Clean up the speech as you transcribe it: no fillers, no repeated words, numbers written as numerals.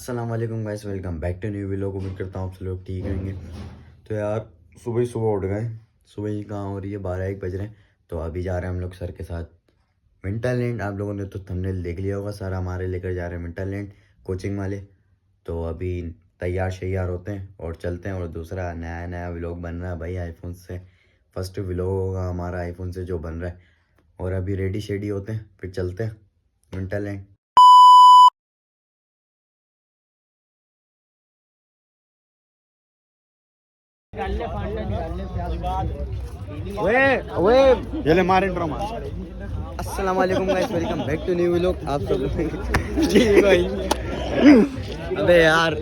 अस्सलाम वालेकुम guys, welcome back to new vlog. उम्मीद करता हूँ आप सब लोग ठीक होंगे। तो यार सुबह ही सुबह उठ गए। सुबह ही कहाँ हो रही है, 12-1 बज रहे हैं। तो अभी जा रहे हैं हम लोग सर के साथ विंटरलैंड। आप लोगों ने तो थंबनेल देख लिया होगा, सर हमारे लेकर जा रहे हैं विंटरलैंड कोचिंग वाले। तो अभी तैयार शैयार होते हैं और चलते हैं। और दूसरा नया नया व्लॉग बन रहा है भाई आईफोन से। फर्स्ट व्लॉग होगा हमारा आईफोन से जो बन रहा है। और अभी रेडी शेडी होते हैं, फिर चलते हैं विंटरलैंड। ये ले मार इंट्रो मार। अस्सलाम वालेकुम guys, welcome back to new vlog. आप सब जी भाई। अबे यार